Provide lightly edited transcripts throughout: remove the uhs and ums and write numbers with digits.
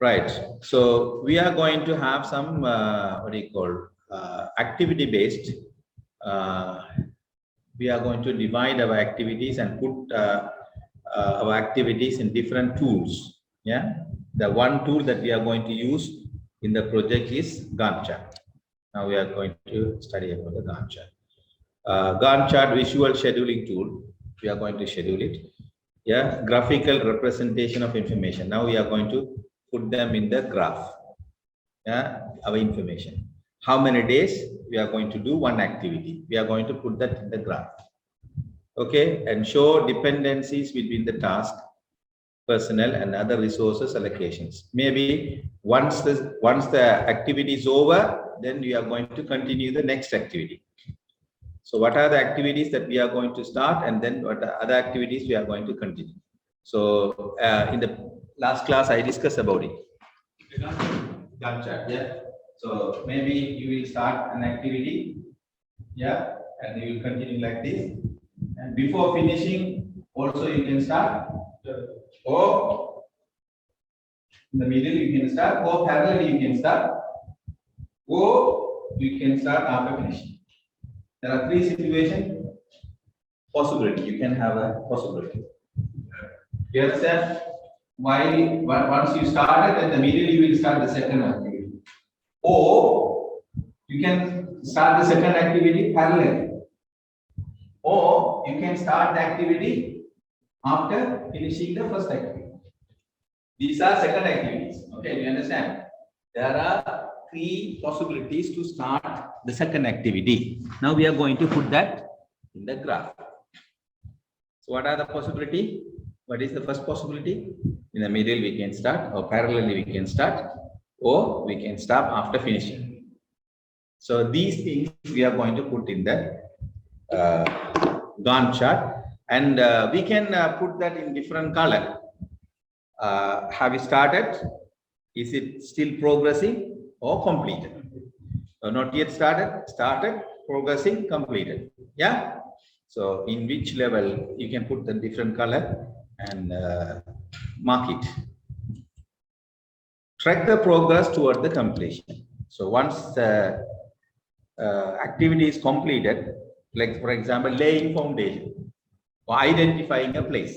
Right. So we are going to have some what do you call activity based. We are going to divide our activities and put our activities in different tools. Yeah. The one tool that we are going to use in the project is Gantt chart. Now we are going to study about the Gantt chart. Gantt chart visual scheduling tool. We are going to schedule it. Yeah, graphical representation of information. Now we are going to put them in the graph. Yeah, our information. How many days we are going to do one activity? We are going to put that in the graph. Okay, and show dependencies between the task, personnel, and other resources allocations. Maybe once the activity is over, then we are going to continue the next activity. So what are the activities that we are going to start, and then what are other activities we are going to continue? So in the last class, I discussed about it. Gantt chart, yeah. So maybe you will start an activity, yeah, and you will continue like this. And before finishing, also you can start, or in the middle you can start, or parallelly you can start, or you can start after finishing. There are three situations possibility. You can have a possibility. You understand? Why? Once you started, in the middle you will start the second activity, or you can start the second activity parallel, or you can start the activity after finishing the first activity. These are second activities. Okay, you understand? There are three possibilities to start the second activity. Now we are going to put that in the graph. So what are the possibility? What is the first possibility? In the middle we can start, or parallelly we can start, or we can stop after finishing. So these things we are going to put in the Gantt chart, and we can put that in different color. Have you started? Is it still progressing or completed? Not yet started, progressing, completed. Yeah. So in which level you can put the different color and mark it. Track the progress toward the completion. So once the activity is completed, like for example, laying foundation or identifying a place.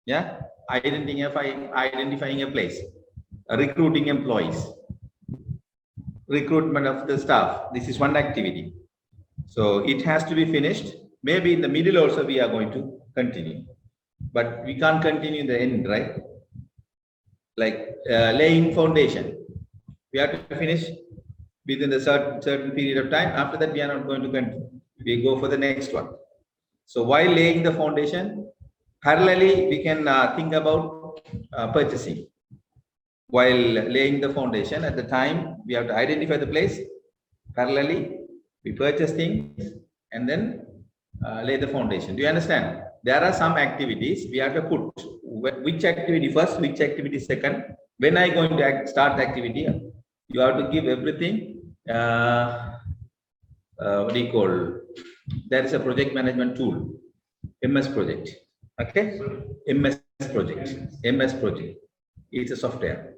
Yeah, identifying a place, recruiting employees, recruitment of the staff. This is one activity. So it has to be finished. Maybe in the middle also we are going to continue, but we can't continue in the end, right? Like laying foundation, we have to finish within the certain period of time. After that, we are not going to continue. We go for the next one. So while laying the foundation, parallelly we can think about purchasing. While laying the foundation, at the time we have to identify the place. Parallelly, we purchase things and then lay the foundation. Do you understand? There are some activities we have to put which activity first, which activity second. When I going to start the activity, you have to give everything. What do you call? There is a project management tool, MS Project. Okay, MS Project. It's a software.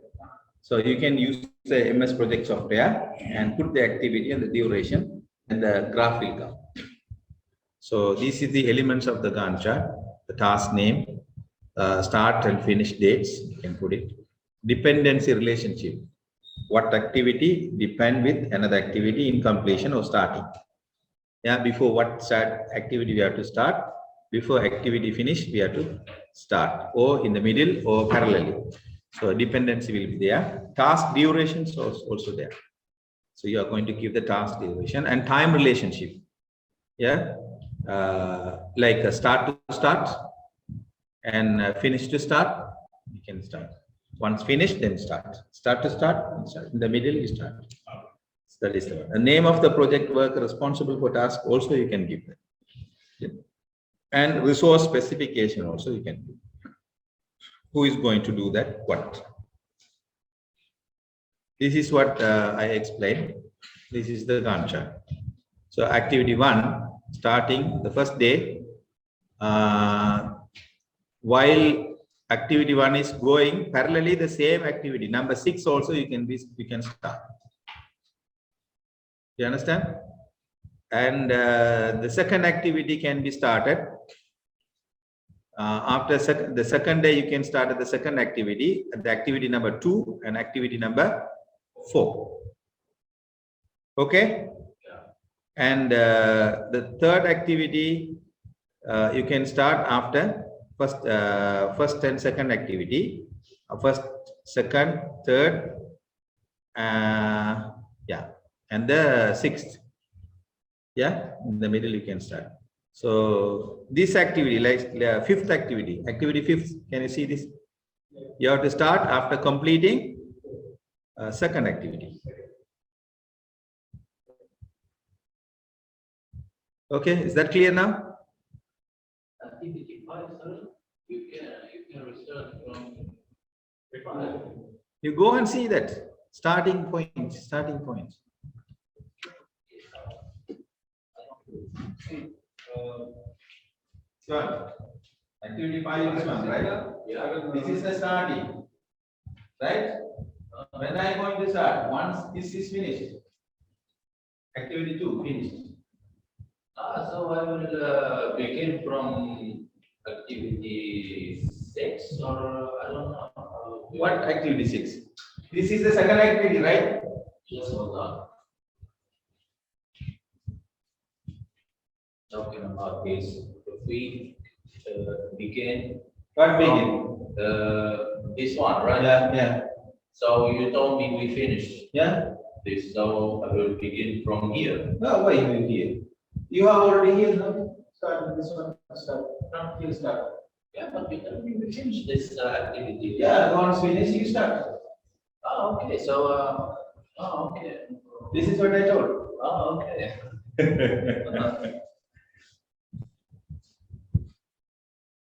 So you can use the MS Project software and put the activity and the duration, and the graph will come. So this is the elements of the Gantt chart. The task name, start and finish dates, you can put it. Dependency relationship. What activity depend with another activity in completion or starting. Yeah, before what activity we have to start. Before activity finish, we have to start, or in the middle, or parallelly. So dependency will be there. Task duration is also there. So you are going to give the task duration and time relationship. Yeah, like a start to start and finish to start. You can start. Once finished, then start. Start to start. In the middle, you start. So that is the one. The name of the project worker responsible for task also you can give that. Yeah. And resource specification also you can do. Who is going to do that? What? This is what I explained. This is the Gantt chart. So activity 1, starting the first day. While Activity 1 is going parallelly the same activity. Number 6 also you can start. You understand? And the second activity can be started after the second day. You can start at the second activity, the activity number 2 and activity number 4. Okay. And the third activity you can start after first and second activity, first, second, third, yeah, and the 6th. Yeah, in the middle you can start. So this activity, like 5th activity, activity 5th, can you see this? You have to start after completing second activity. Okay, is that clear now? Activity 5, sir, you can restart from. You go and see that starting point. Sure. Activity 5 is one, right? Yeah. This is the starting, right? When I am going to start, once this is finished, activity 2 finished. So I will begin from activity 6, or I don't know. What activity 6? This is the second activity, right? Yes, hold on. Talking about this, if we begin. What begin? This one, right? Yeah. So you told me we finished Yeah. this, so I will begin from here. No, why you here? You are already here, no? Start with this one. Start. From here, start. Yeah, but we finished this activity. Yeah, once finished, you start. Oh, okay. So, okay. This is what I told. Oh, okay.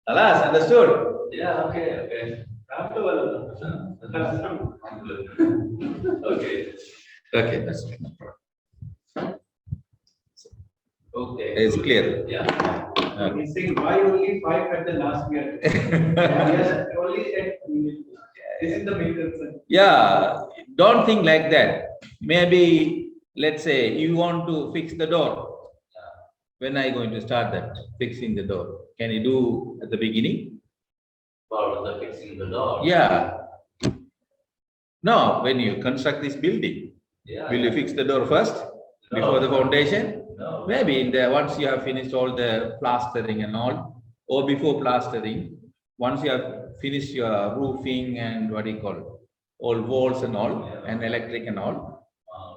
Alas, understood? Yeah, okay. Okay. Okay, that's okay. No problem. Okay. It's clear. Yeah. Okay. He's saying why only 5 at the last year? Yes, only at this is the main concern. Yeah, don't think like that. Maybe, let's say you want to fix the door. When are you going to start that fixing the door? Can you do at the beginning? For the fixing the door. Yeah. No, when you construct this building, Yeah. will you fix the door first before the foundation? No. Maybe in the once you have finished all the plastering and all, or before plastering, once you have finished your roofing and what do you call it, all walls and all, and electric and all,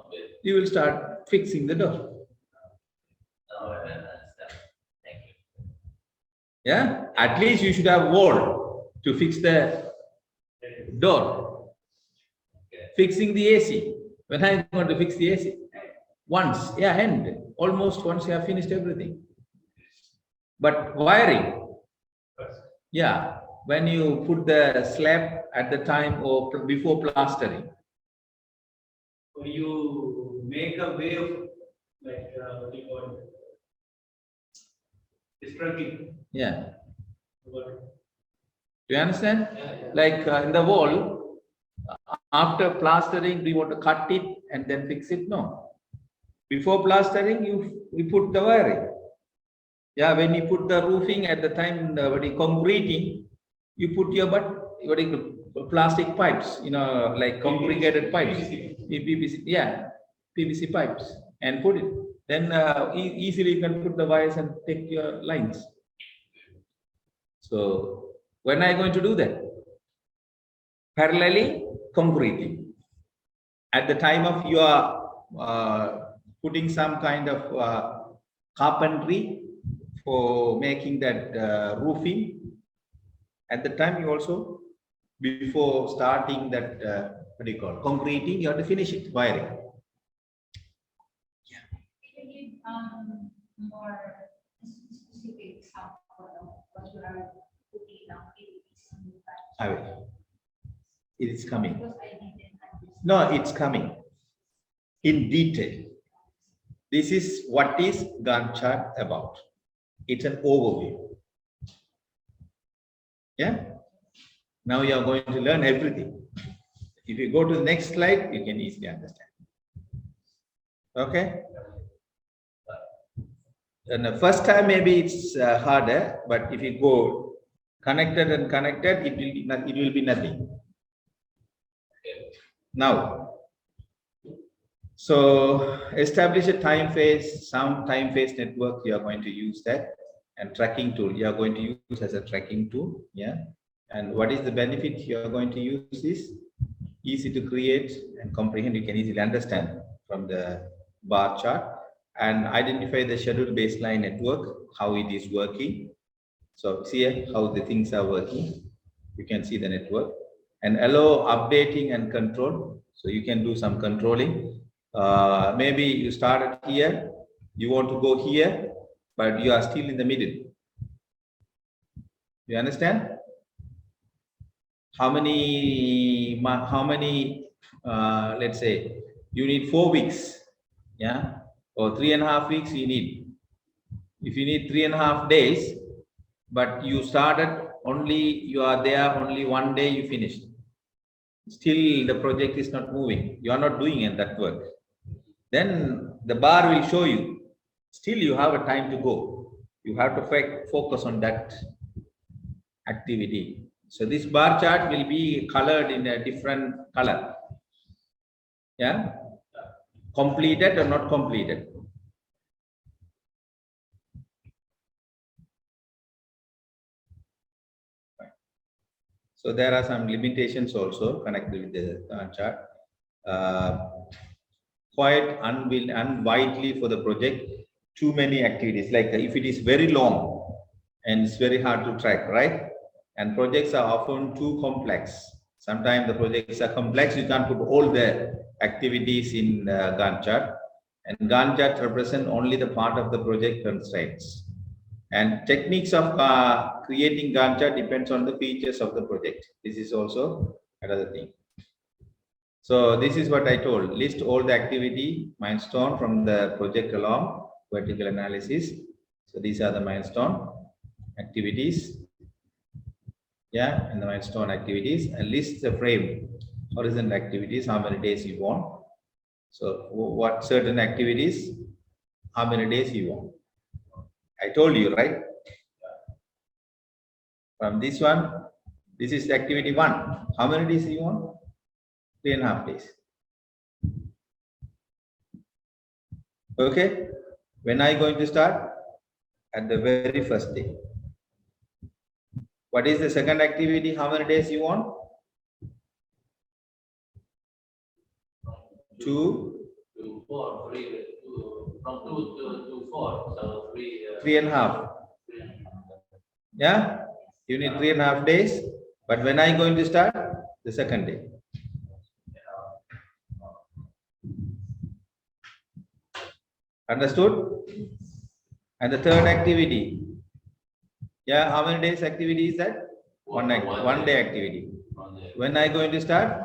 Okay. you will start fixing the door. No, I understand. Thank you. Yeah, at least you should have wall to fix the door. Okay. Fixing the AC. When are you going to fix the AC? Once, yeah, and almost once you have finished everything. But wiring, yeah, when you put the slab at the time or before plastering. So you make a way of like what do you call it? Destructing. Yeah. What? Do you understand? Yeah. Like in the wall, after plastering, do you want to cut it and then fix it? No. Before plastering, you put the wiring. Yeah, when you put the roofing at the time, concreting, you put your plastic pipes, like complicated pipes, PVC, yeah, PVC pipes, and put it. Then easily you can put the wires and take your lines. So when are you going to do that? Parallelly concreting. At the time of your putting some kind of carpentry for making that roofing, at the time you also, before starting that what do you call concreting, you have to finish it, wiring. Can you give more specific example of what you are putting now in this new batch? I will. It is coming. Because I didn't understand. No, it's coming in detail. This is what is Gantt chart about. It's an overview. Yeah. Now you are going to learn everything. If you go to the next slide, you can easily understand. Okay. And the first time maybe it's harder, but if you go connected and connected, it will be nothing. Now, so establish a time phase, some time phase network. You are going to use that, and tracking tool you are going to use as a tracking tool. Yeah. And what is the benefit you are going to use this? Easy to create and comprehend. You can easily understand from the bar chart. And identify the schedule baseline network, how it is working. So see how the things are working. You can see the network. And allow updating and control. So you can do some controlling. Maybe you started here, you want to go here, but you are still in the middle. You understand? How many, let's say, you need 4 weeks. Yeah. Or 3.5 weeks you need. If you need 3.5 days, but you started only, you are there only 1 day, you finished. Still the project is not moving. You are not doing that work. Then the bar will show you. Still you have a time to go. You have to focus on that activity. So this bar chart will be colored in a different color. Yeah. Completed or not completed. So there are some limitations also connected with the chart. Quite unwidely for the project, too many activities. Like if it is very long and it's very hard to track, right? And projects are often too complex. Sometimes the projects are complex. You can't put all the activities in Gantt chart. And Gantt chart represent only the part of the project constraints. And techniques of creating Gantt chart depends on the features of the project. This is also another thing. So this is what I told. List all the activity milestone from the project along vertical analysis. So these are the milestone activities. Yeah, and the milestone activities, and list the frame horizontal activities, how many days you want. So what certain activities, how many days you want. I told you, right? From this one, this is activity 1. How many days you want? 3.5 days. Okay. When are you going to start? At the very first day. What is the second activity? How many days you want? 2 to 4, 3, from 2 to 4, so 3. 3.5. Yeah, you need 3.5 days. But when are you going to start? The second day. Understood? And the third activity. Yeah, how many days activity is that? One day activity. When are you going to start?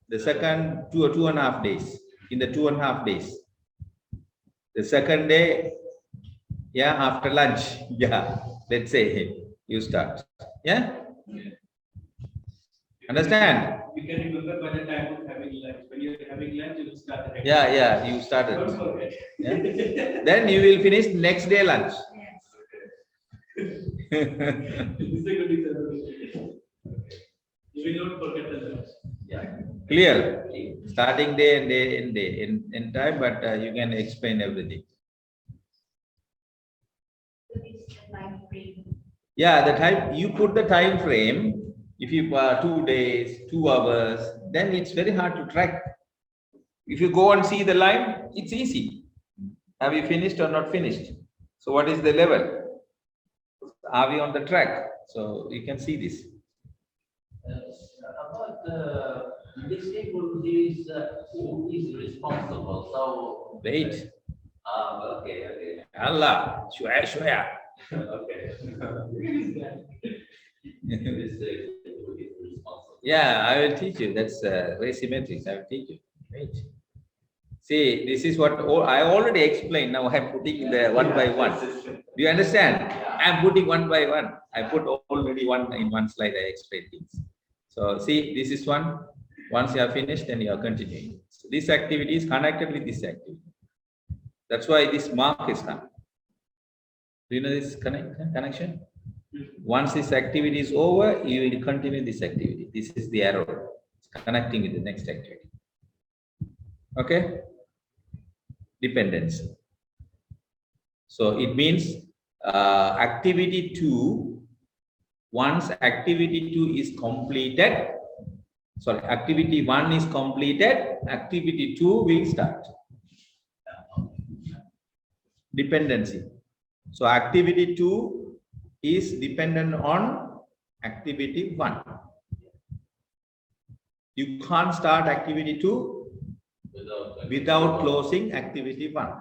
The second 2.5 days. In the 2.5 days. The second day, yeah, after lunch. Yeah, let's say you start. Yeah? Understand? You can remember by the time of having lunch. When you're having lunch, you will start the Yeah, you started. Don't forget. Yeah? Then you will finish next day lunch. You will not forget the lunch. Yeah. Clear. Starting day and day and day in time, but you can explain everything. Yeah, the time you put the time frame. If you 2 days, 2 hours, then it's very hard to track. If you go and see the line, it's easy. Have you finished or not finished? So what is the level? Are we on the track? So you can see this. About the disabled is who is responsible. So Wait. Okay. Allah, shwaya. Okay. Yeah, I will teach you. That's RACI matrix. I will teach you. Wait. See, this is what I already explained. Now I'm putting the one by one. Do you understand? I'm putting one by one. I put already one in one slide. I explained things. So see, this is one. Once you are finished, then you are continuing. So this activity is connected with this activity. That's why this mark is done. Do you know this connection? Once this activity is over, you will continue this activity. This is the arrow. It's connecting with the next activity. Okay? Dependency. So it means activity 2, once activity 2 is completed, sorry, activity 1 is completed, activity 2 will start. Dependency. So activity 2 is dependent on activity 1. You can't start activity 2 without closing activity 1.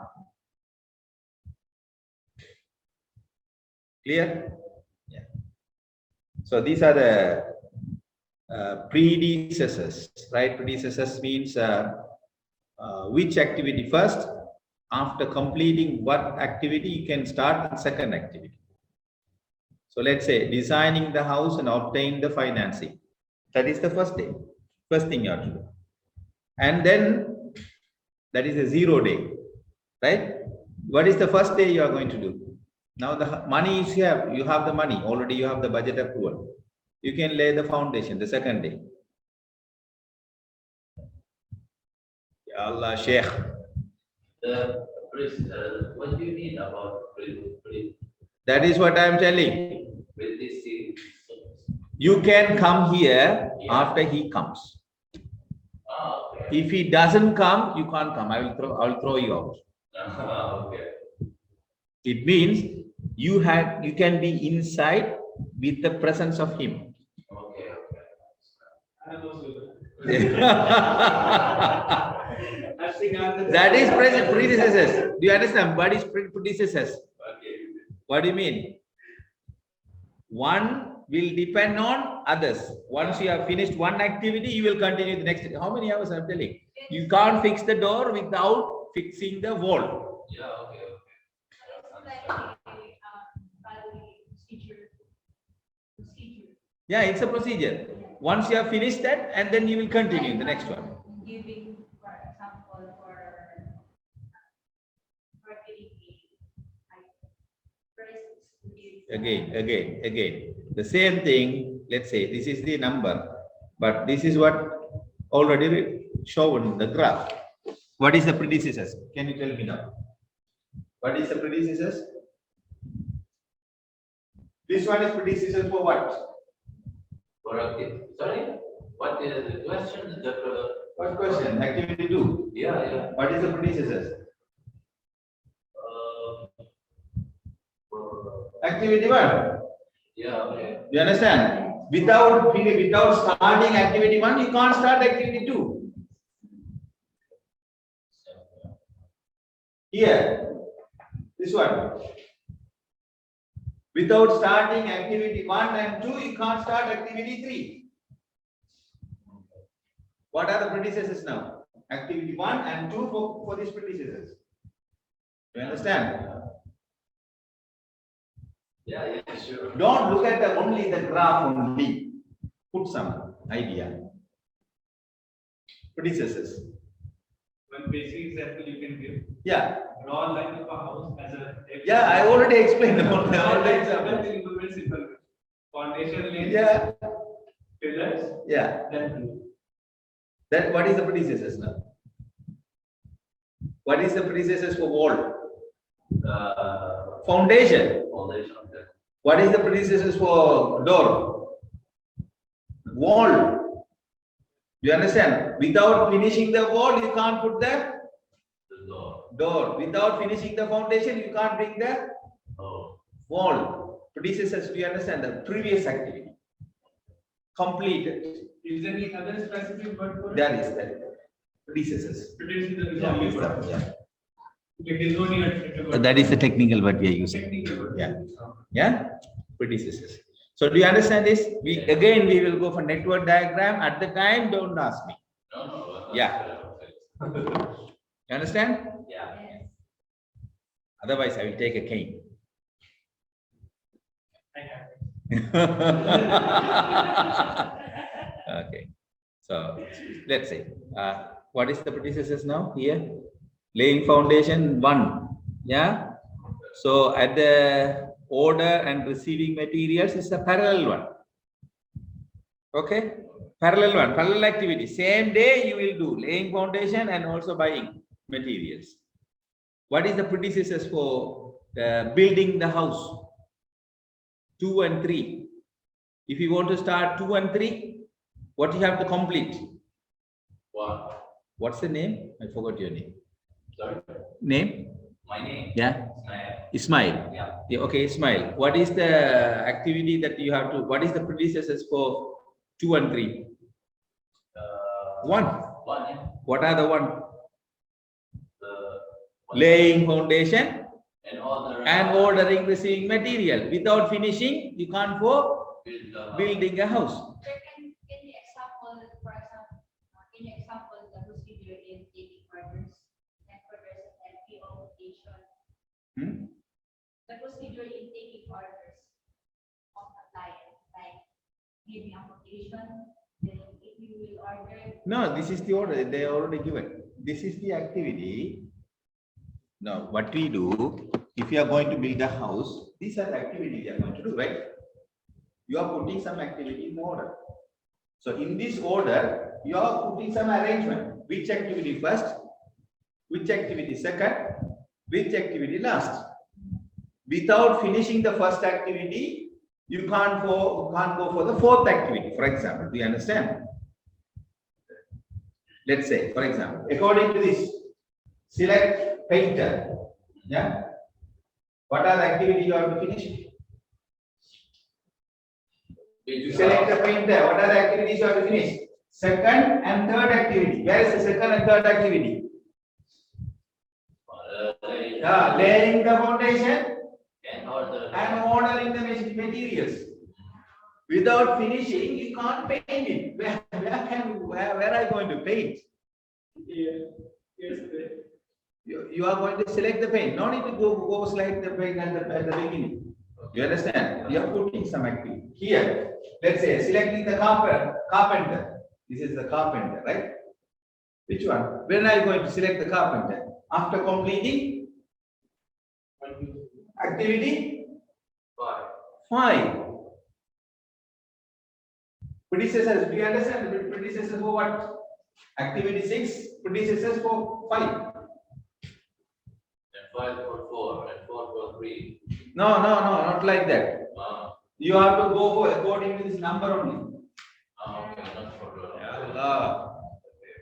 Clear? Yeah. So these are the predecessors, right? Predecessors means which activity first. After completing what activity, you can start the second activity. So let's say designing the house and obtain the financing. That is the first day. First thing you have to do. And then that is a 0 day, right? What is the first day you are going to do? Now the money is here, you have the money, already you have the budget approval. You can lay the foundation, the second day. Ya Allah, Sheikh. What do you mean about That is what I am telling. You can come here after he comes. Okay. If he doesn't come, you can't come. I will throw you out. Okay. It means you can be inside with the presence of him. Okay. That is predecessors. Do you understand? What is predecessors? Okay. What do you mean? One will depend on others. Once you have finished one activity, you will continue the next. How many hours I'm telling? You can't fix the door without fixing the wall. Yeah, okay. Yeah, it's a procedure. Once you have finished that, and then you will continue the next one. Giving, for example, for Again. The same thing, let's say this is the number, but this is what already shown in the graph. What is the predecessors? Can you tell me now? What is the predecessors? This one is predecessors for what? Okay. Sorry, what is the question? What question? Activity 2. Yeah. What is the predecessors? Activity 1. Yeah, okay. You understand? Without starting activity 1, you can't start activity 2. Here, this one. Without starting activity 1 and 2, you can't start activity 3. What are the predecessors now? Activity 1 and 2 for these predecessors. Do you understand? Yeah, sure. Don't look at only the graph only. Put some idea. Predecessors. One basic example you can give. Yeah. Draw a line of a house as a. Yeah, I already explained about all the examples. Very simple. Foundation laid. Yeah. Pillars. Yeah. Then Then what is the predecessors now? What is the predecessors for wall? Foundation. Foundation. Okay. What is the predecessors for door? Wall. You understand? Without finishing the wall, you can't put the door. Without finishing the foundation, you can't bring the wall. Predecessors, do you understand? The previous activity. Completed. is there any other specific word for it? That is that. Predecessors. Predecessor is only word. Yeah. There is no need to. That is the technical word we are using. Technical word. Yeah. Yeah. Predecessors. So do you understand this? We will go for network diagram. At the time, don't ask me. No. Yeah. You understand? Yeah. Otherwise, I will take a cane. I have it. Okay. So let's say, what is the predecessors now here? Laying foundation 1. Yeah. So at the order and receiving materials is a parallel one. Okay. Parallel activity. Same day you will do laying foundation and also buying materials. What is the predecessors for building the house? 2 and 3. If you want to start 2 and 3, what you have to complete? What? What's the name? I forgot your name. Sorry? Name? My name? Yeah. Ismail. Ismail. Yeah. Okay, Ismail. What is the activity that you have to, what is the predecessors for 2 and 3? 1. One, yeah. What are the 1? One. Laying foundation And ordering receiving material. Without finishing, you can't go building a house. Can you example, for example, can you example the procedure in taking orders and orders and PO application? The procedure in taking orders of a client, like giving application, then if you will order. No, this is the order. They are already given. This is the activity. Now, what we do, if you are going to build a house, these are the activities you are going to do, right? You are putting some activity in order. So in this order, you are putting some arrangement. Which activity first? Which activity second? Which activity last? Without finishing the first activity, you can't go for the fourth activity. For example, do you understand? Let's say, for example, according to this, select painter. Yeah. What are the activities you have to finish? You select the painter. What are the activities you have to finish? Second and third activity. Where is the second and third activity? Laying the foundation and ordering the materials. Without finishing, you can't paint it. Where are you going to paint? Yes. You are going to select the paint. No need to go select the paint at the beginning. You understand? You are putting some activity. Here, let's say selecting the carpenter. This is the carpenter, right? Which one? When are you going to select the carpenter? After completing activity 5. Predecessors, do you understand? Predecessors for what? Activity 6, predecessors for 5. And 5 for 4 and 4 for 3. No, not like that. You have to go for according to this number only. Okay, not for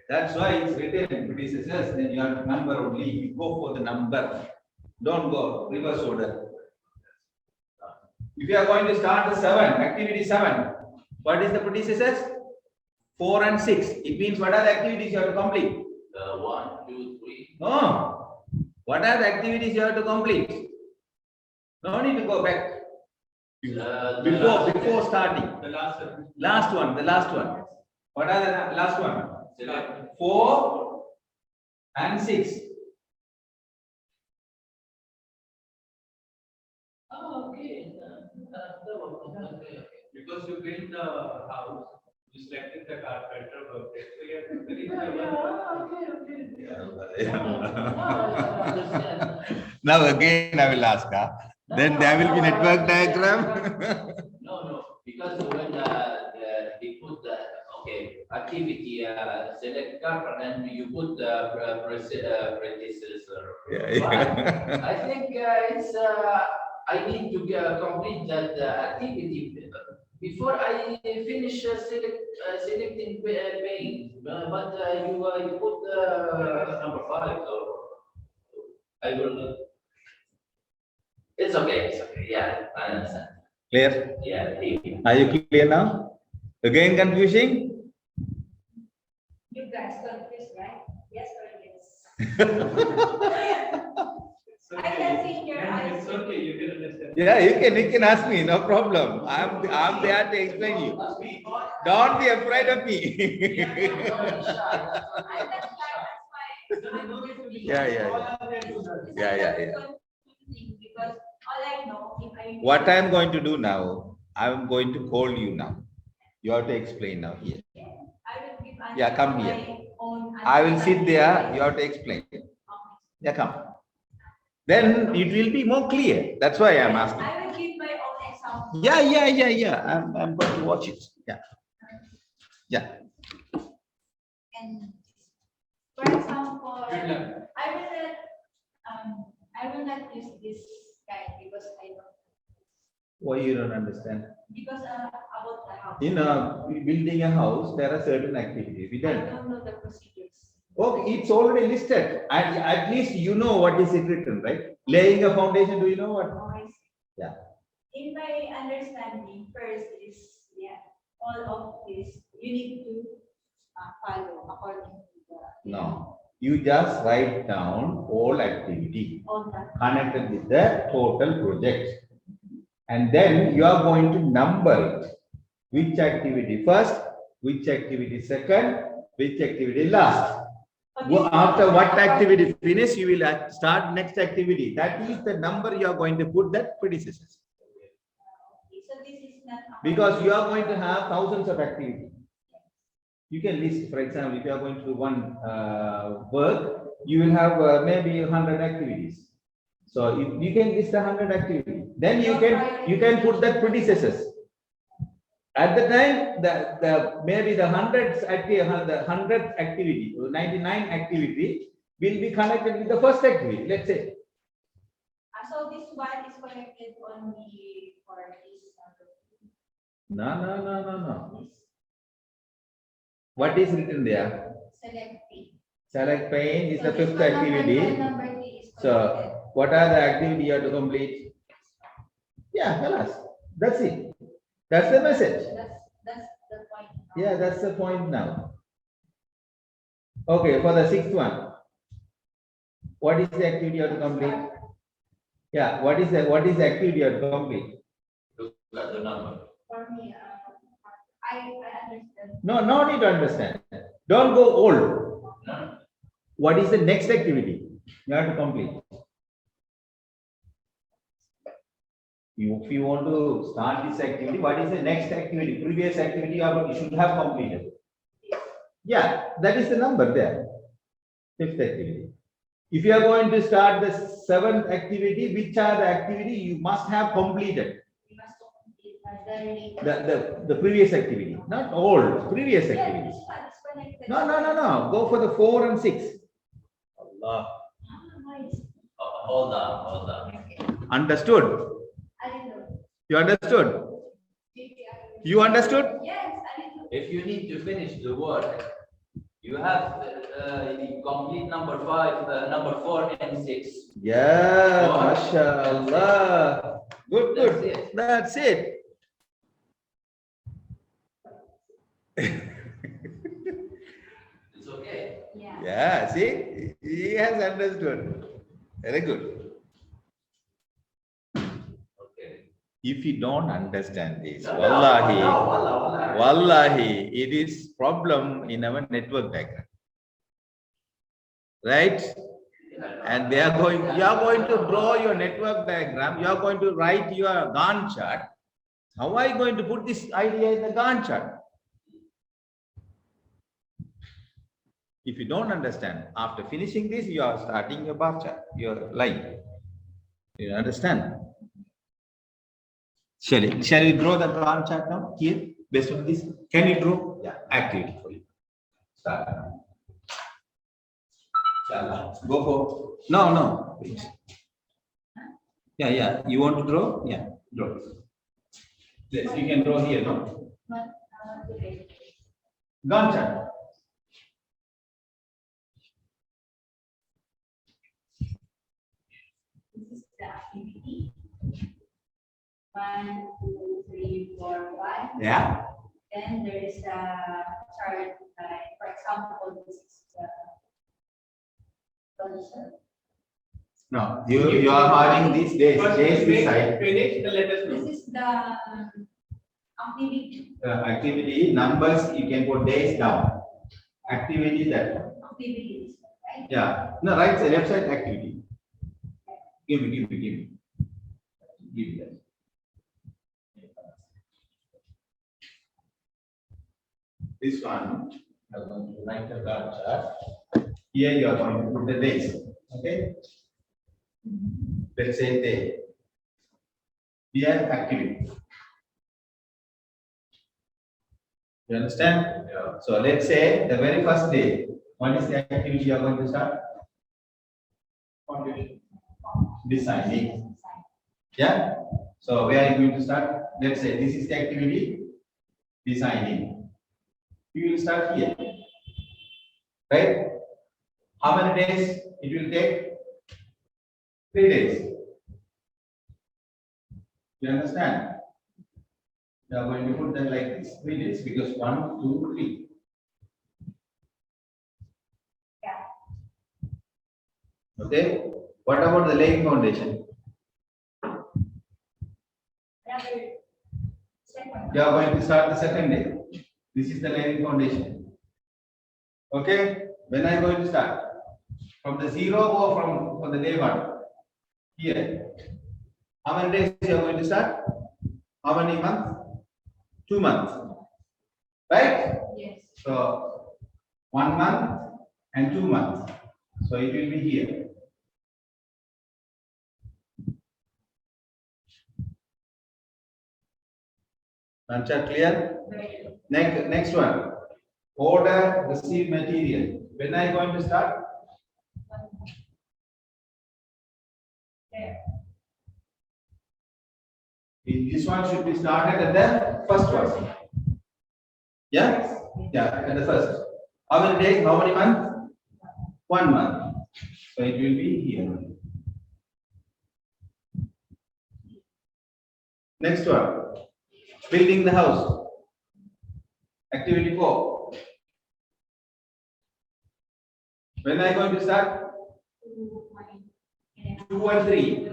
That's why it's written predecessors, then you have to number only. You go for the number. Don't go reverse order. If you are going to start the 7, activity 7, what is the predecessors? 4 and 6. It means what are the activities you have to complete? 1, 2, 3. No. What are the activities you have to complete? No need to go back. Before starting. The Last one. What are the last one? 4 and 6. Oh, okay. Because you build the house, you selected the carpenter work. So you have to finish Now again I will ask her. Then there will be network diagram. No, because when he put the activity select carpenter and you put the predecessor. Yeah. But I think it's I need to complete that activity before I finish selecting paint. But you put number 5, so I will. It's okay. Yeah, I understand. Clear? Yeah. Are you clear now? Again confusing? You guys confused, right? Yes or yes? I can see in your eyes. It's okay, you can understand. Yeah, you can ask me, no problem. I'm there to explain you. Don't be afraid of me. I'm not shy, that's why. Yeah. Confusing because all I know, if I. What I'm going to do now, I'm going to call you now. You have to explain now here. I will give answer Yeah, come to here. my own I will answer. sit there. You have to explain. Yeah, come. Then it will be more clear. That's why I'm asking. I will give my own example. Yeah. I'm going to watch it. Yeah. And for example, Good luck. I will not use this guide because I don't. Why you don't understand? Because about the house. In building a house, there are certain activities. We I don't. don't know the procedures. Okay, it's already listed. At least you know what is it written, right? Laying a foundation, do you know what? Oh, I see. Yeah. In my understanding, first is all of this you need to follow according to the No. You just write down all activity all that. connected with the total project. And then you are going to number it. Which activity first, which activity second, which activity last. After what activity finish, you will start next activity. That is the number you are going to put that predecessors. Okay, so this is not Because you are going to have thousands of activities. You can list, for example, if you are going to do one work, you will have maybe 100 activities. So if you can list 100 activities, then you can put that predecessors. At the time, maybe the 100th activity, 99 activity will be connected with the first activity. Let's say. so this one is connected only for this. No. This What is written there? select P. Select pane is So the this fifth one number activity. two and number three is So connected. what are the activity you have to complete? Yeah, tell us. That's it. That's the message. That's the point. Yeah, that's the point now. Okay, for the sixth one. What is the activity you have to complete? Yeah, what is the activity you have to complete? Look at the number. For me, I understand. No, no need to understand. Don't go old. No. What is the next activity you have to complete? If you want to start this activity, what is the next activity? Previous activity you should have completed. Yeah, that is the number there. Fifth activity. If you are going to start the seventh activity, which are the activity you must have completed? We must complete the The previous activity, not all previous yeah, activities. this one is connected. No. Go for the 4 and 6. Allah. Nice. Hold on. Okay. Understood? I didn't know. You understood? You understood? Yes, I didn't know. If you need to finish the work, you have complete number 5, number 4 and 6. Yeah, Oh, mashallah. Good. That's it. That's it. It's okay. Yeah. Yeah, see, he has understood. Very good. Okay. If you don't understand this, No, wallahi, Wallah. it is problem in our network diagram. Right? And you are going to draw your network diagram, you are going to write your Gantt chart. How are you going to put this idea in the Gantt chart? If you don't understand, after finishing this, you are starting your bar chart, your line. You understand? Shall we draw the Gantt chart now here based on this? Can you draw? Yeah, activity for you. Start. Go for no. Wait. Yeah. You want to draw? Yeah, draw. Yes, you can draw here, no? Not today. Gantt chart. This is the activity. 1, 2, 3, 4, 5. Yeah. Then there is a chart, like, for example, this is the solution. No, you are having these days this side. Finish the letters. This is the activity. Activity numbers you can put days down. Activity that. Activities, right? Yeah. No, right side, left side activity. Give me. Give me that. this one, you are going to write the Gantt chart. Here you are going to put the days. Okay. Let's say day. Here activity. You understand? Yeah. So let's say the very first day. What is the activity you are going to start? Foundation. Designing. Yeah. So where are you going to start? Let's say this is the activity. Designing. You will start here. Right? How many days it will take? 3 days. You understand? You are going to put them like this, 3 days, because 1, 2, 3. Okay. What about the laying foundation? You are going to start the second day. This is the laying foundation. Okay. When are you going to start? From the 0 or from the day 1? Here. How many days you are going to start? How many months? 2 months. Right? Yes. So 1 month and 2 months. So it will be here. Answer clear? Next one. Order, receive material. When are you going to start? There. This one should be started at the first one. Yeah? Yeah, at the first. How many days? How many months? 1 month. So it will be here. Next one. Building the house. Activity 4. When are you going to start? 2 and 3.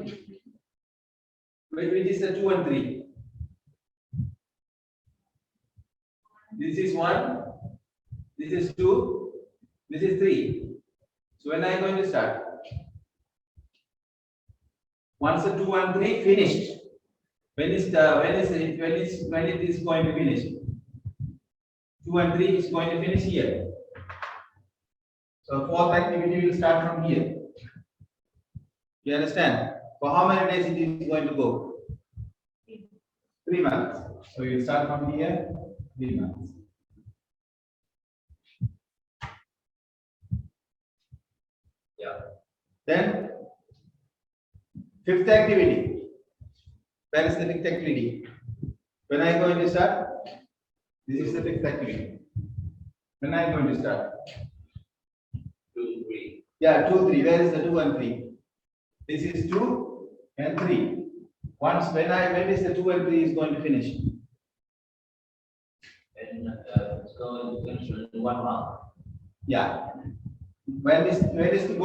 Which is the 2 and 3? This is 1. This is 2. This is 3. So when are you going to start? Once the 2 and 3 finished. When it is going to finish? 2 and 3 is going to finish here. So fourth activity will start from here. You understand? For how many days it is going to go? 3 months. So you start from here, 3 months. Yeah. Then fifth activity. Where is the fifth activity? When are you going to start? This is the fifth activity. When are you going to start? 2, 3. Yeah, 2, 3. Where is the 2 and 3? This is 2 and 3. When is the 2 and 3 is going to finish? And it's going to finish in 1 month. Yeah. When is maybe the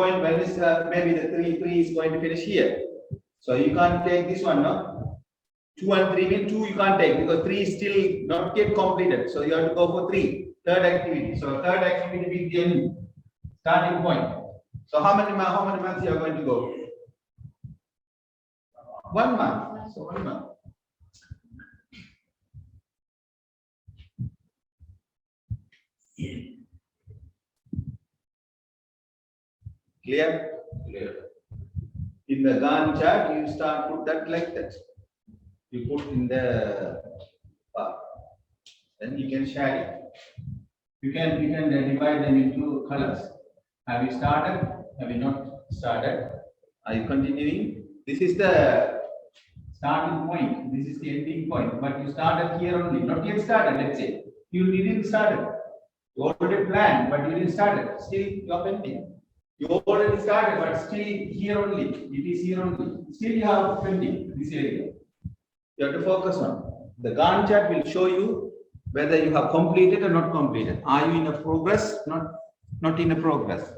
3 is going to finish here. So you can't take this one, no? 2 and 3 mean 2 you can't take because 3 is still not yet completed. So you have to go for 3. Third activity. So third activity will be the starting point. So how many months you are going to go? 1 month. So 1 month. Clear? Clear. In the Gantt chart, you start put that like that. You put in the bar. Then you can share it. You can divide them into colors. Have you started? Have you not started? Are you continuing? This is the starting point. This is the ending point. But you started here only. Not yet started, let's say. You didn't start it. You already planned, but you didn't start it. Still, you are pending. You already started, but still here only. It is here only. Still, you have pending this area. You have to focus on. The Gantt chart will show you whether you have completed or not completed. Are you in a progress? Not in a progress.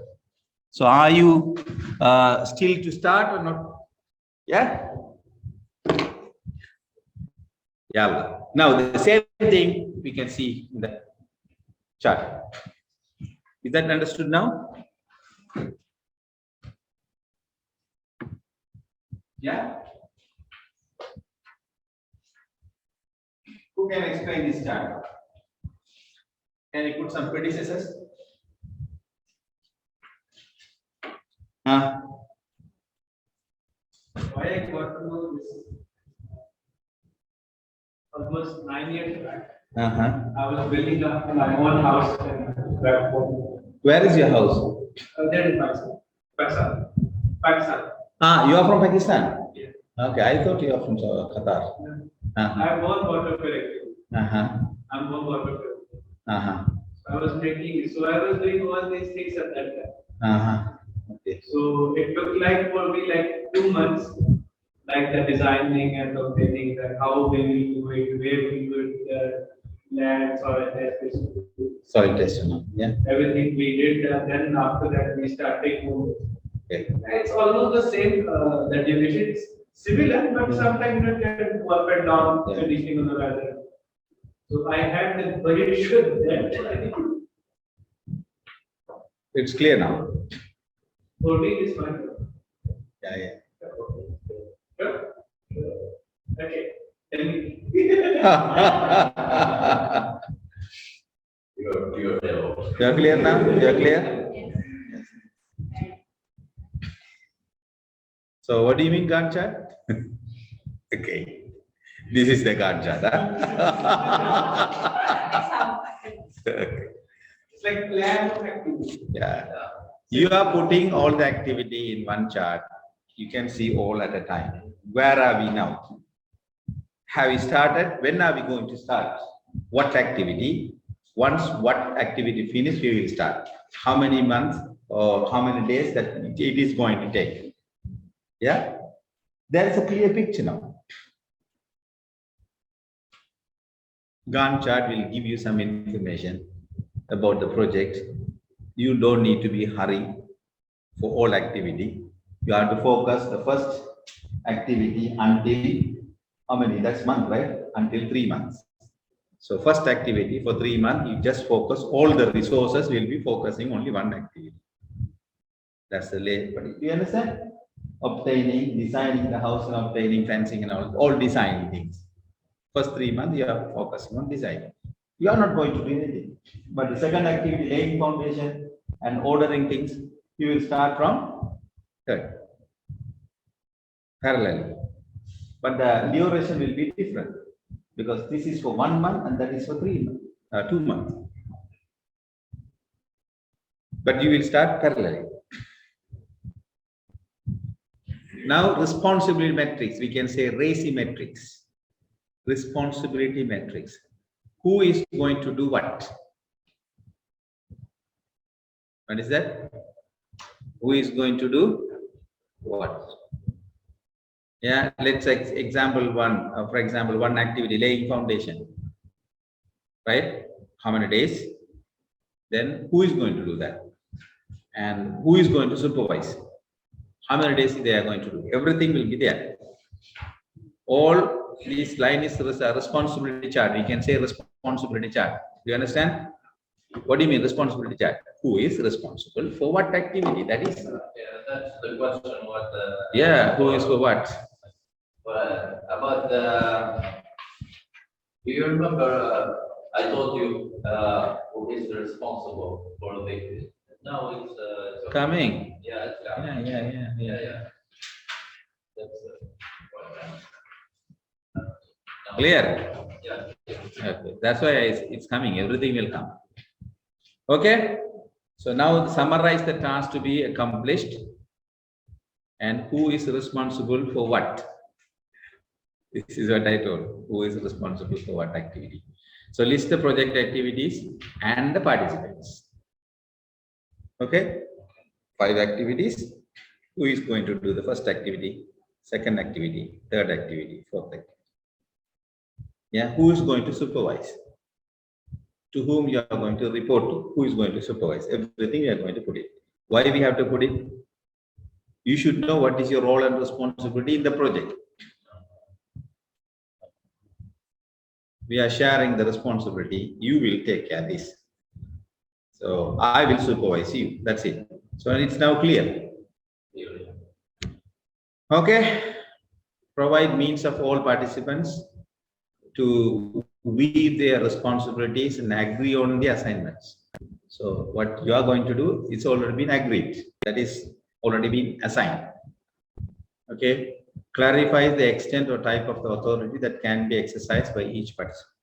So are you still to start or not? Yeah. Yeah. Now the same thing we can see in the chart. Is that understood now? Yeah. Who can explain this chart? Can you put some predecessors? Why I got to know this almost 9 years back. I was building up my own house in back home. Where is your house? There in Pakistan. Pakistan. You are from Pakistan? Yeah. Okay, I thought you are from Qatar. I'm born waterfall actually. I'm born waterfall. I was making, so I was doing all these things at that time. Okay. So it took like for me like 2 months, like the designing and updating that how we will do it, where we will land, soil test, Soil test, yeah. everything we did, and then after that we started moving. Okay. It's almost the same, the division is similar, but sometimes you can go up and down Yeah. depending on the weather. So I had the very sure that It's clear now. voting is fine. Yeah. Okay. Tell me. You're You're clear now? You're clear? Yes. So what do you mean Gantt chart? Okay. This is the Gantt chart. It's like plan of activity. Yeah. You are putting all the activity in one chart. You can see all at a time. Where are we now? Have we started? When are we going to start? What activity? Once what activity finished, we will start. How many months or how many days that it is going to take? Yeah. There is a clear picture now. Gantt chart will give you some information about the project. You don't need to be hurry for all activity. You have to focus the first activity until how many? That's month, right? Until 3 months. So first activity for 3 months, you just focus. All the resources will be focusing only one activity. That's the lay. But you understand? Obtaining, designing the house and obtaining fencing and all designing things. First 3 months, you are focusing on designing. You are not going to do anything. But the second activity, laying foundation and ordering things, you will start from third. Parallel. But the duration will be different because this is for 1 month and that is for 2 months. But you will start parallel. Now, responsibility metrics, we can say RACI metrics. Responsibility metrics. Who is going to do what? What is that? Who is going to do what? Yeah, let's say example one, for example, one activity, laying foundation, right? How many days? Then who is going to do that? And who is going to supervise? How many days they are going to do? Everything will be there. All this line is a responsibility chart. We can say responsibility chart. Do you understand? What do you mean responsibility chart? Who is responsible for what activity? That is. Yeah, that's the question. What? Yeah, who is for what? About the. Do you remember? I told you who is responsible for the. Now it's Coming. Yeah, it's coming. Yeah. That's Clear? Yeah. Okay. That's why it's coming. Everything will come. Okay. So now summarize the task to be accomplished and who is responsible for what. This is what I told. Who is responsible for what activity. So list the project activities and the participants. Okay. 5 activities. Who is going to do the first activity, second activity, third activity, fourth activity? Yeah. Who is going to supervise? To whom you are going to report to? Who is going to supervise? Everything you are going to put it. Why we have to put it? You should know what is your role and responsibility in the project. We are sharing the responsibility. You will take care of this. So I will supervise you. That's it. So it's now clear. Okay. Provide means of all participants to weave their responsibilities and agree on the assignments. So what you are going to do, it's already been agreed. That is already been assigned. Okay. Clarifies the extent or type of the authority that can be exercised by each participant.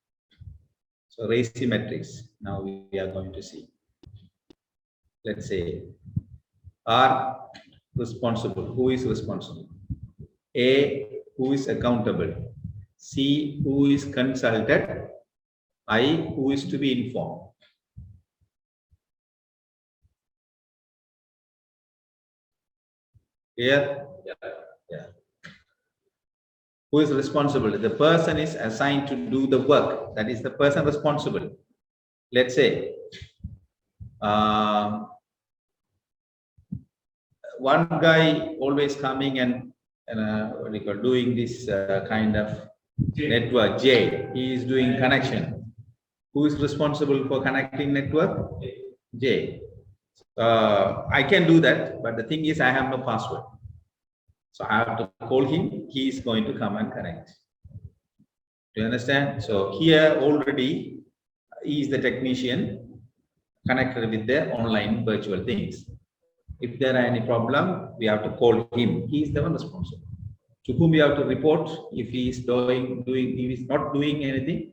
So RACI metrics. Now we are going to see. Let's say R responsible. Who is responsible? A, who is accountable? C, who is consulted? I, who is to be informed? Here, yeah. Who is responsible? The person is assigned to do the work. That is the person responsible. Let's say one guy always coming and what do you call, doing this kind of network. J, he is doing connection. Who is responsible for connecting network? J. I can do that, but the thing is I have no password. So I have to call him. He is going to come and connect. Do you understand? So here already he is the technician connected with the online virtual things. If there are any problem, we have to call him. He is the one responsible. To whom we have to report if he is not doing anything,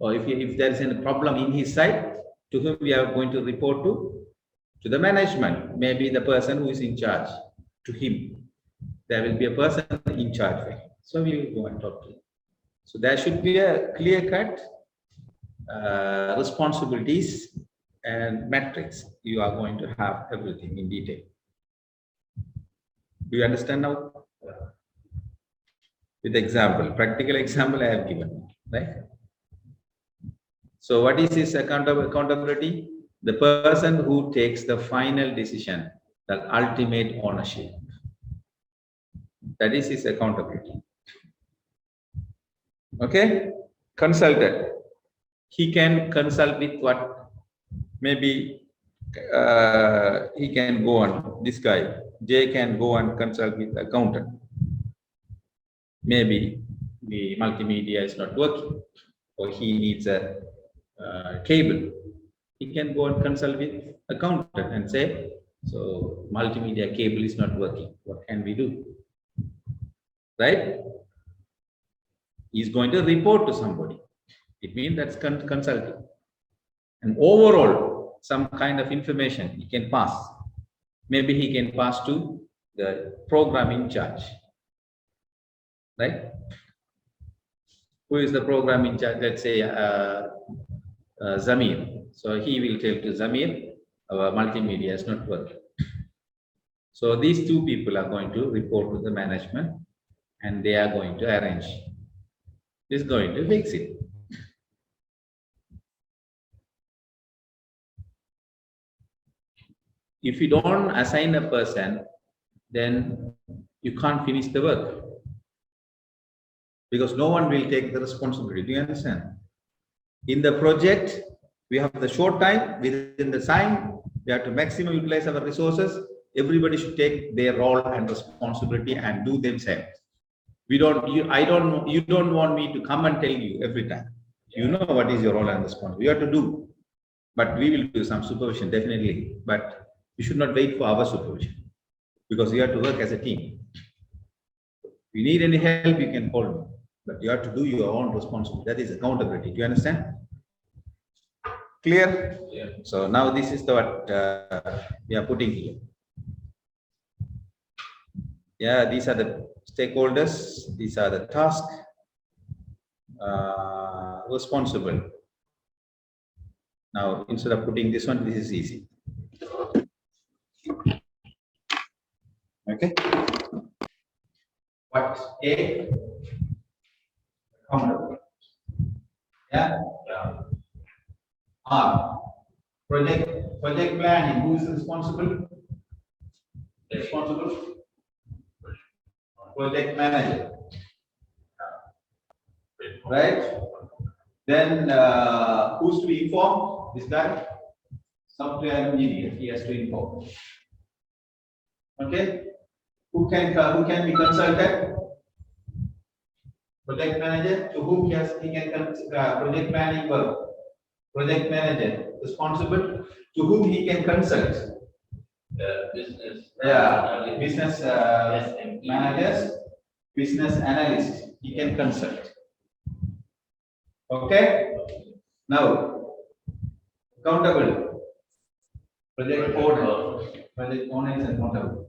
or if there is any problem in his side, to whom we are going to report to the management, maybe the person who is in charge, to him. There will be a person in charge for him. So we will go and talk to him. So there should be a clear-cut responsibilities and metrics. You are going to have everything in detail. Do you understand now? With example, practical example I have given, right? So what is his accountability? The person who takes the final decision, the ultimate ownership. That is his accountability. Okay? Consultant. He can consult with what? Maybe he can go on, this guy, J can go and consult with the accountant. Maybe the multimedia is not working, or he needs a cable. He can go and consult with accountant and say, so multimedia cable is not working. What can we do? Right? He's going to report to somebody. It means that's consulting. And overall, some kind of information he can pass. Maybe he can pass to the program in charge. Right? Who is the program in charge? Let's say Zamir. So he will tell to Zamir, our multimedia is not working. So these two people are going to report to the management, and they are going to arrange. Is going to fix it. If you don't assign a person, then you can't finish the work, because no one will take the responsibility. Do you understand? In the project, we have the short time. Within the time, we have to maximum utilize our resources. Everybody should take their role and responsibility and do themselves. You don't want me to come and tell you every time. You know what is your role and responsibility. You have to do, but we will do some supervision definitely. But you should not wait for our supervision, because you have to work as a team. If you need any help, you can call me, but you have to do your own responsibility. That is accountability. Do you understand? Clear? Yeah. So now this is what we are putting here. Yeah, these are the stakeholders. These are the tasks. Responsible. Now, instead of putting this one, this is easy. Okay. What? A. Accountable. Yeah. R. Project planning. Who is responsible? Responsible. Project manager. Right. Then who's to be informed? This guy, software engineer. He has to inform. Okay. Who can be consulted? Project manager to whom he can project planning work. Project manager responsible to whom he can consult. Business. Yeah, business managers, business analyst. He can consult. Okay. Now, accountable. Project owner. Project owner is accountable.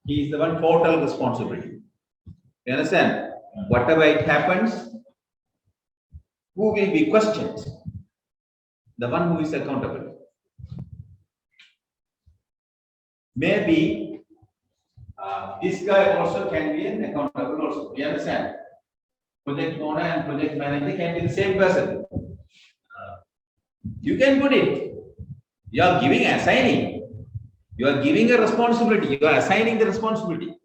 He is the one total responsibility. You understand? Whatever it happens, who will be questioned? The one who is accountable. Maybe this guy also can be an accountable also. You understand? Project owner and project manager can be the same person. You can put it. You are giving assigning. You are giving a responsibility. You are assigning the responsibility.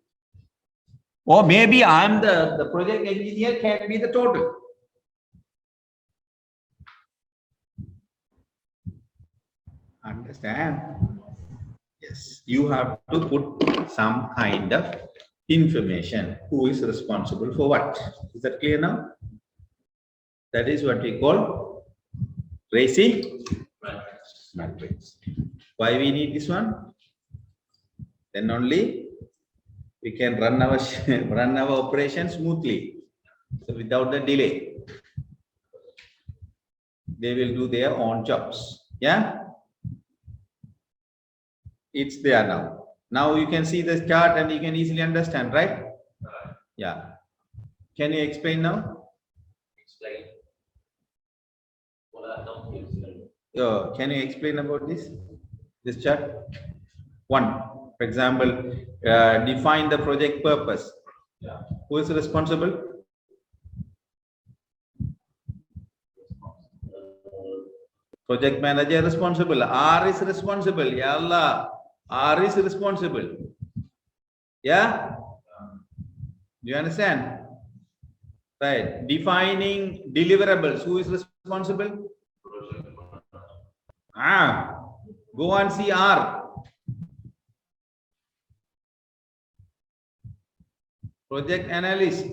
Or maybe I am the project engineer can be the total. Understand? Yes. You have to put some kind of information. Who is responsible for what? Is that clear now? That is what we call RACI matrix. Why we need this one? Then only we can run our run our operation smoothly, so without the delay. They will do their own jobs. Yeah, it's there now. Now you can see the chart and you can easily understand, right? Yeah. Can you explain now? Explain. Can you explain about this chart? One, for example, define the project purpose. Yeah. Who is responsible? Project manager responsible. R is responsible. Ya Allah. R is responsible. Yeah? Do you understand? Right. Defining deliverables. Who is responsible? Go and see R. Project analyst.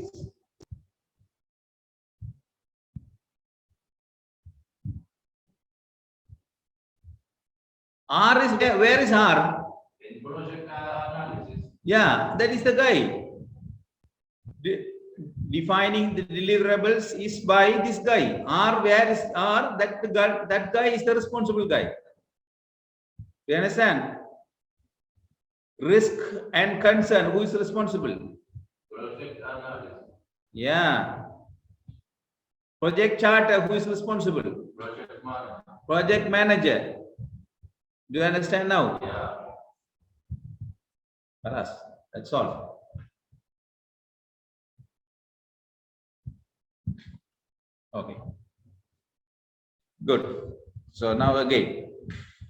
R is where is R? In project analysis. Yeah, that is the guy. Defining the deliverables is by this guy. R, where is R? That guy is the responsible guy. You understand? Risk and concern. Who is responsible? Project analysis. Yeah. Project charter. Who is responsible? Project manager. Project manager. Do you understand now? Yeah. That's all. Okay. Good. So now again,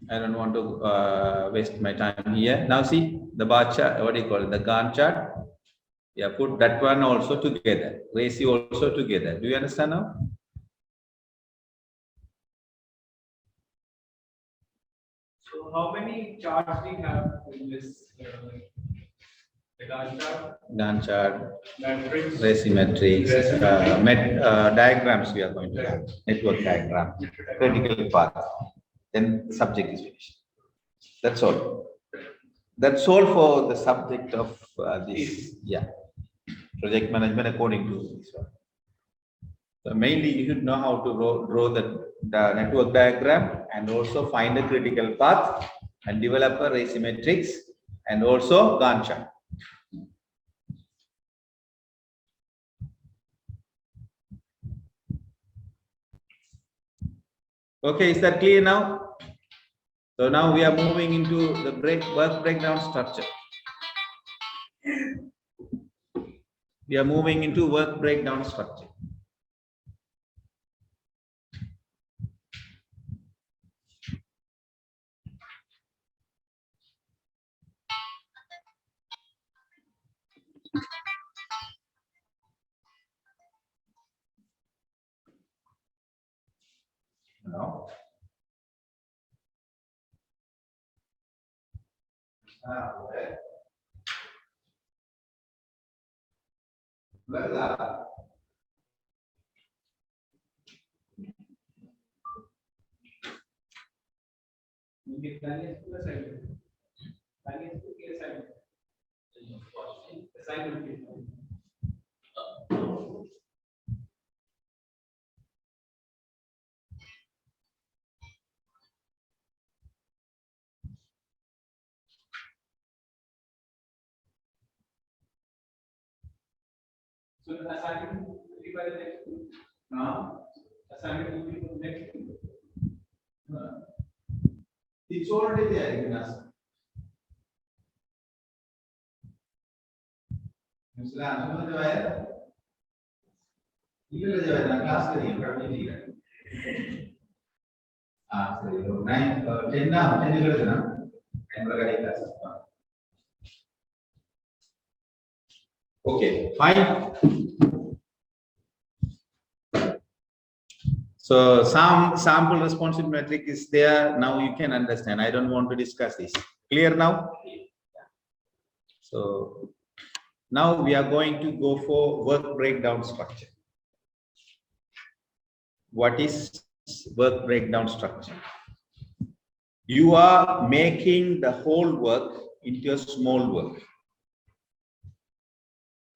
I don't want to waste my time here. Now see the bar chart, what do you call it? The Gantt chart. Yeah, put that one also together. RACI also together. Do you understand now? So how many charts we have in this? The Gantt chart, Gantt chart, matrix, RACI matrix, diagrams we are going to have. Network diagram, critical path. Then the subject is finished. That's all. That's all for the subject of this. Yeah. Project management according to this one. So mainly you should know how to draw the network diagram and also find a critical path and develop a RACI matrix and also Gantt chart. Okay, is that clear now? So now we are moving into the work breakdown structure. We are moving into work breakdown structure. No. Okay. Well, Ini planning itu assignment. Planning itu assignment. Assignment itu. So the assignment will be by the next week. Now, Assignment will be for the next week. it's already there, Ignas. Misalnya, semua jawab. Ini lah jawab nak kelas ke ni, berapa ni kan? Sorry, 9, 10 dah, 10 juga sana. Yang berkali kelas. Okay, fine. So some sample responsive metric is there. Now you can understand. I don't want to discuss this. Clear now? So now we are going to go for work breakdown structure. What is work breakdown structure? You are making the whole work into a small work.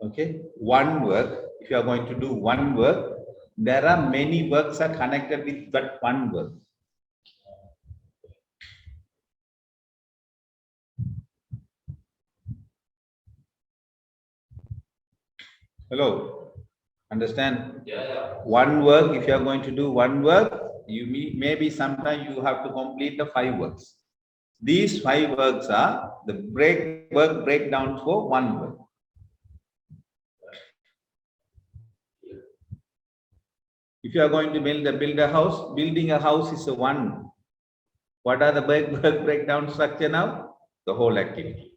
Okay, one work. If you are going to do one work, there are many works are connected with that one work. Hello, understand? Yeah. One work, if you are going to do one work, you maybe sometimes you have to complete the 5 works. These 5 works are the work breakdown for one work. If you are going to build a house, building a house is a one. What are the work breakdown structure now? The whole activity.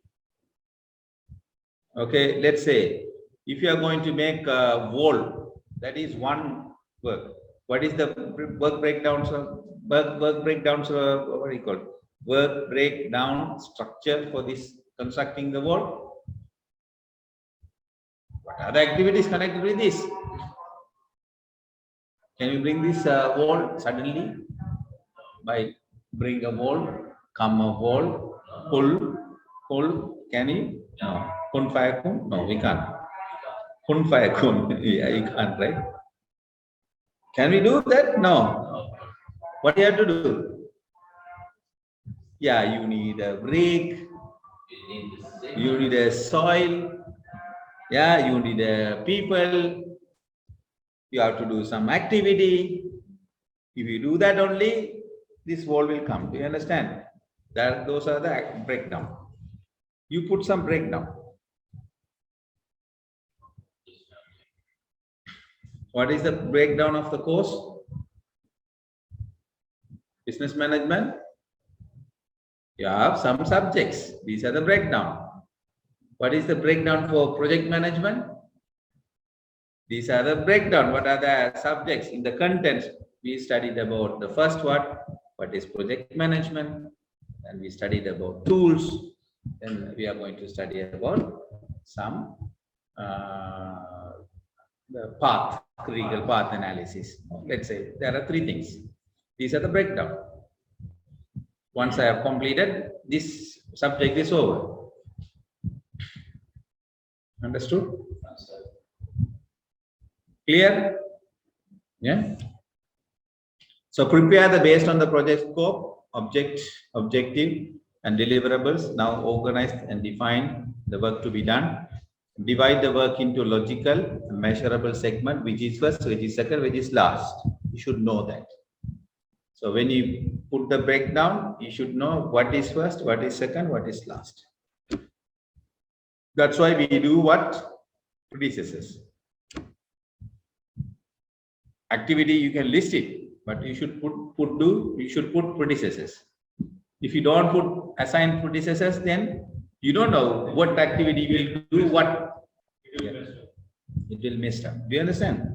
Okay, let's say if you are going to make a wall, that is one work. What is the work breakdowns of work breakdowns? What do you call work breakdown structure for this constructing the wall? What are the activities connected with this? Can you bring this wall suddenly? By bring a wall, come a wall, pull. Can you? No. Kun fire kun? No, we can't. Kun fire kun. Yeah, you can't, right? Can we do that? No. What do you have to do? Yeah, you need a brick. You need a soil. Yeah, you need a people. You have to do some activity. If you do that only, this wall will come. Do you understand? Those are the breakdown. You put some breakdown. What is the breakdown of the course? Business management. You have some subjects. These are the breakdown. What is the breakdown for project management? These are the breakdown. What are the subjects in the contents? We studied about the first what is project management, and we studied about tools. Then we are going to study about some the path, critical path analysis. Let's say there are 3 things. These are the breakdown. Once I have completed, this subject is over. Understood? Clear? Yeah. So prepare based on the project scope, objective, and deliverables. Now organize and define the work to be done. Divide the work into logical, measurable segment, which is first, which is second, which is last. You should know that. So when you put the breakdown, you should know what is first, what is second, what is last. That's why we do what? Predecessors. Activity, you can list it, but you should put predecessors. If you don't put assign predecessors, then you don't know what activity will do what. It will mess up. Do you understand?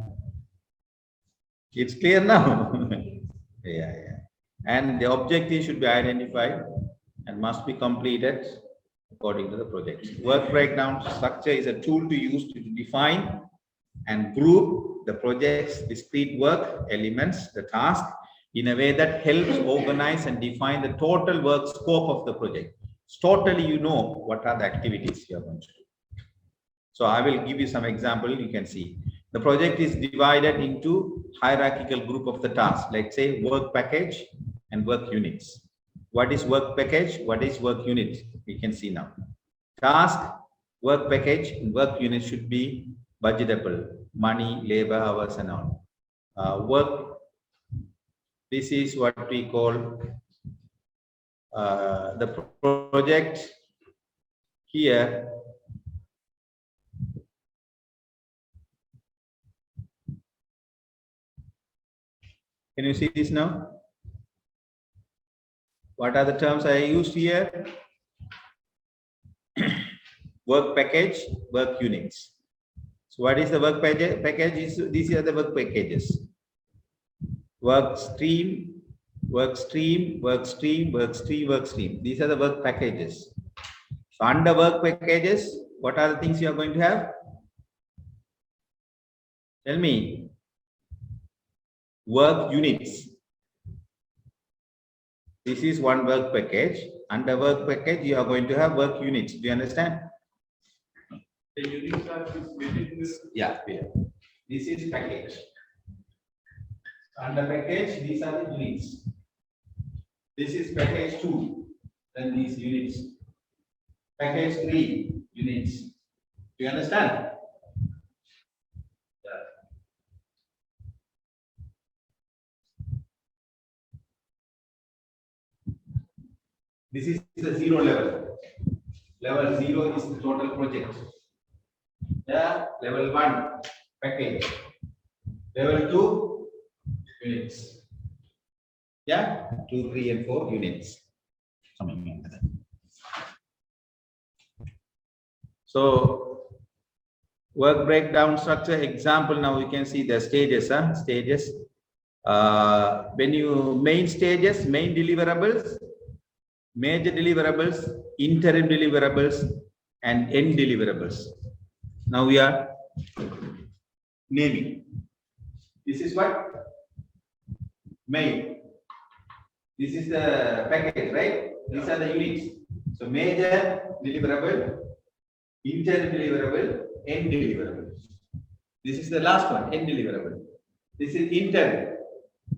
It's clear now. Yeah. And the objective should be identified and must be completed according to the project. Work breakdown structure is a tool to use to define and group the project's discrete work elements, the task, in a way that helps organize and define the total work scope of the project. Totally, you know what are the activities you are going to do. So I will give you some example. You can see the project is divided into hierarchical group of the tasks. Let's say work package and work units. What is work package? What is work unit? We can see now. Task, work package, and work unit should be budgetable, money, labor, hours, and all. Work. This is what we call the project here. Can you see this now? What are the terms I used here? Work package, work units. So what is the work package? These are the work packages. Work stream, work stream, work stream, work stream, work stream. These are the work packages. So under work packages, what are the things you are going to have? Tell me. Work units. This is one work package. Under work package, you are going to have work units. Do you understand? The units are within. Yeah. This is package. Under package, these are the units. This is package 2. Then these units. Package 3 units. Do you understand? This is the 0 level. Level 0 is the total project. Yeah, level 1 package. Level 2 units. Yeah, 2, 3, and 4 units. So, work breakdown structure example. Now we can see the stages. Stages. When you main stages, main deliverables, major deliverables, interim deliverables, and end deliverables. Now we are naming. This is what? Main. This is the package, right? These are the units. So major deliverable, interim deliverable, end deliverable. This is the last one, end deliverable. This is interim.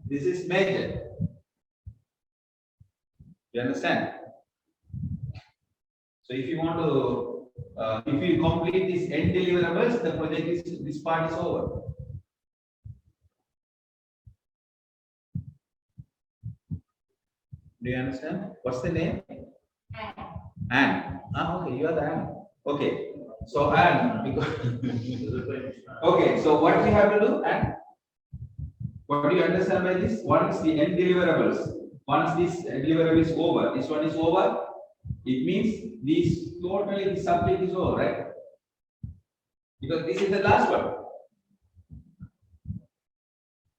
This is major. You understand? So if you want to, if you complete this end deliverables, the project is, this part is over. Do you understand? What's the name? Anne. Okay, you are the Anne. Okay. So Anne, because okay, so what we have to do, Anne? What do you understand by this? Once the end deliverables, once this deliverable is over, this one is over, it means this totally the subject is over, right? Because this is the last one.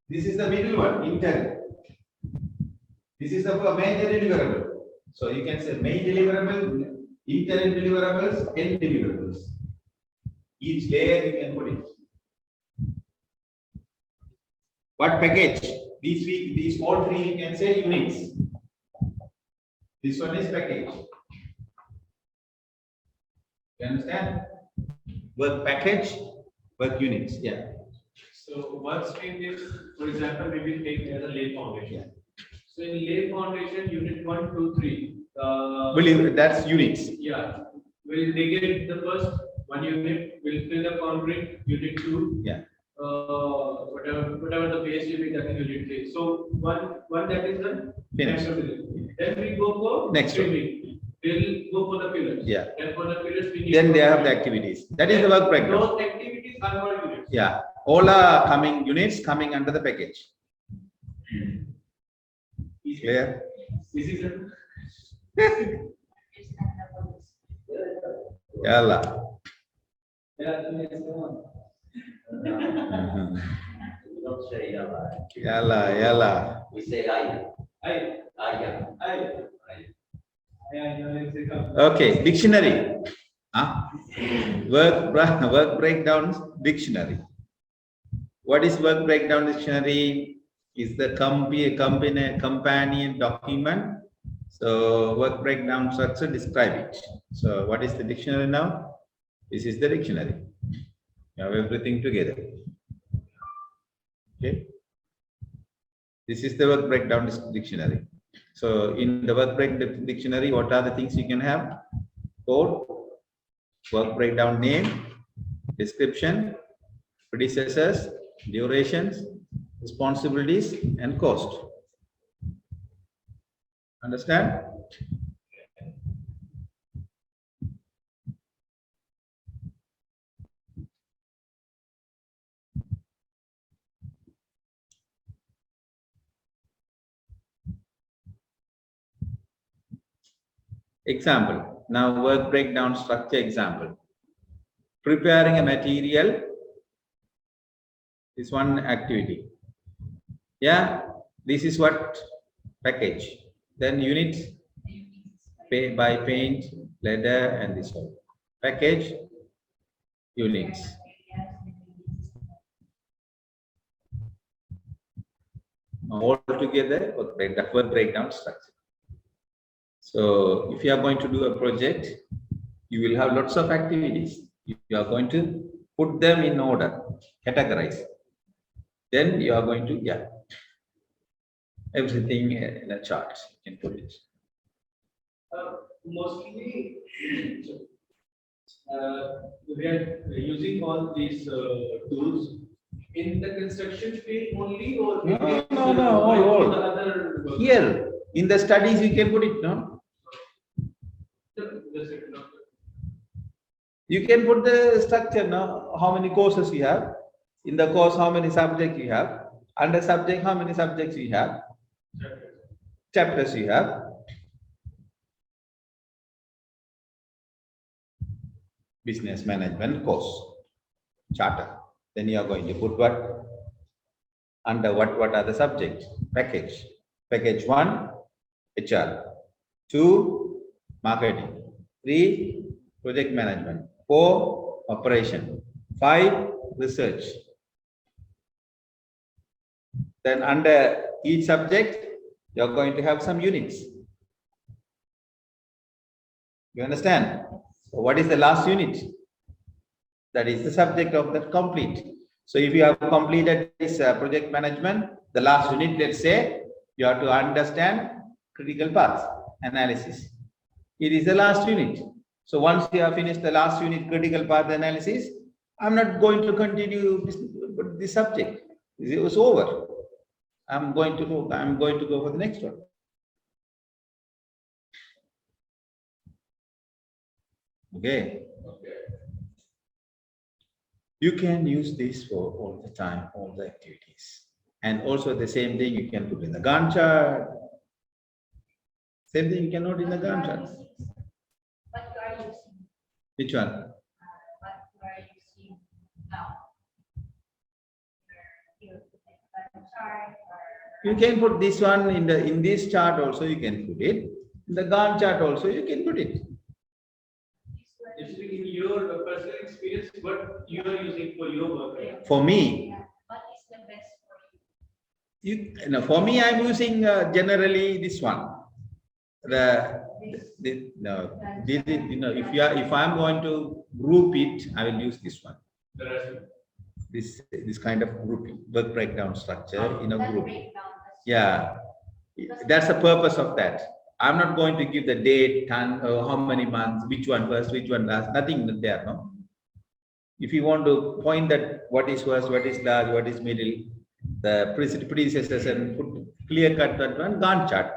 This is the middle one, interim. This is the major deliverable. So you can say main deliverable, interim deliverables, end deliverables. Each layer you can put it. What package? These all three you can say units. This one is package. You understand? Work package, work units. Yeah. So work stream is, for example, we will take as a lay foundation. Yeah. So in lay foundation, unit 1, 2, 3. Believe that's units. Yeah. Will they get the first one unit? Will fill the concrete. Unit 2. Yeah. Whatever the base unit, that is unit 3. So one that is done. Finished. Then we go for Next one. streaming. We'll go for the pillars. Yeah. And for the pillars, we need Then they to- have the activities. That is the work breakdown. Those activities are for units. Yeah. All are coming units coming under the package. Clear? This is it. Yalla. Yeah, the next one. We don't say yalla. Yalla. We say ay. I, Ay. Okay, dictionary. Work breakdown dictionary. What is work breakdown dictionary? is the companion document. So work breakdown structure, describe it. So what is the dictionary now? This is the dictionary. You have everything together. Okay. This is the work breakdown dictionary. So in the work breakdown dictionary, what are the things you can have? Code, work breakdown name, description, predecessors, durations, responsibilities, and cost. Understand? Example. Now work breakdown structure example. Preparing a material is one activity. Yeah, this is what package. Then units pay by paint, leather, and this one. Package, units. All together work breakdown structure. So if you are going to do a project, you will have lots of activities. You are going to put them in order, categorize. Then you are going to, yeah, everything in a chart. You can put it. Mostly, we are using all these tools in the construction field only, or all. the other Here, in the studies, you can put it, no? You can put the structure, no? How many courses you have? In the course, how many subjects you have? Under subject, how many subjects you have? Chapters you have. Business management course, charter. Then you are going to put what? Under what are the subjects? Package. Package 1, HR. 2, marketing. 3, project management. 4, operation. 5, research. Then under each subject, you are going to have some units. You understand? So what is the last unit? That is the subject of that complete. So if you have completed this project management, the last unit, let's say, you have to understand critical path analysis. It is the last unit. So once you have finished the last unit, critical path analysis, I'm not going to continue this subject. It was over. I'm going to go for the next one. Okay. You can use this for all the time, all the activities. And also the same thing you can put in the Gantt chart. Same thing you can note in the Gantt chart. What you are using? Which one? What you are using now? You can put this one in this chart also you can put it. In the Gantt chart also you can put it. In your personal experience, what you are using for your work? For me, what is the best for you? For me, I'm using generally this one. If I'm going to group it, I will use this one. This kind of grouping, work breakdown structure in a group. Yeah, that's the purpose of that. I'm not going to give the date, time, how many months, which one first, which one last, nothing there, no? If you want to point that what is first, what is last, what is middle, the predecessors, and put clear cut that one, Gantt chart.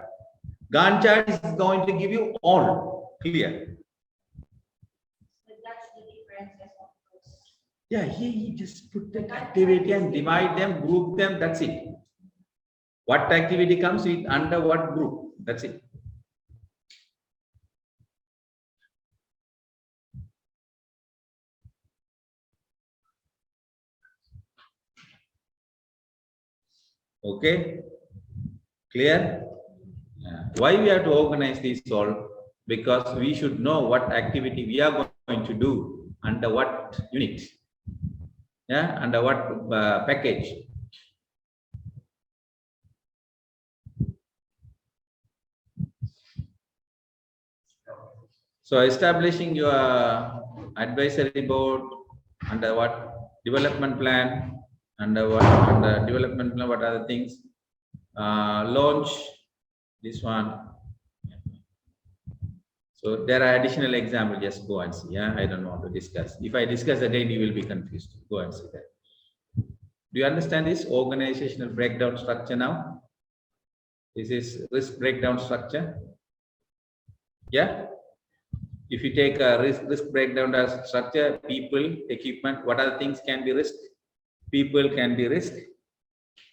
Gantt chart is going to give you all clear. So that's the differences of those. Yeah, he just put that activity and divide them, group them, that's it. What activity comes with under what group, that's it. Okay, clear? Why we have to organize these all? Because we should know what activity we are going to do under what unit, yeah, under what package. So establishing your advisory board under what development plan, under what under development plan, what are the things? Launch this one. So there are additional examples. Just go and see. Yeah, I don't want to discuss. If I discuss again, you will be confused. Go and see that. Do you understand this organizational breakdown structure now? This is risk breakdown structure. Yeah. If you take a risk breakdown as structure, people, equipment, what other things can be risk? People can be risk,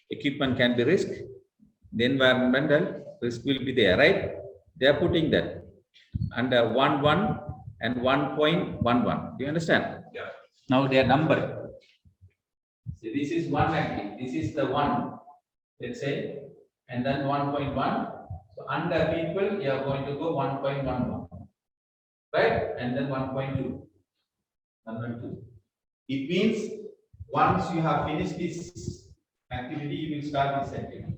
equipment can be risk, the environmental risk will be there, right? They are putting that under 1.1 and 1.11. Do you understand? Yeah. Now they are numbered. So this is one active, this is the one, let's say, and then 1.1. So under people, you are going to go 1.11. Right? And then 1.2. 1.2. It means once you have finished this activity, you will start this activity.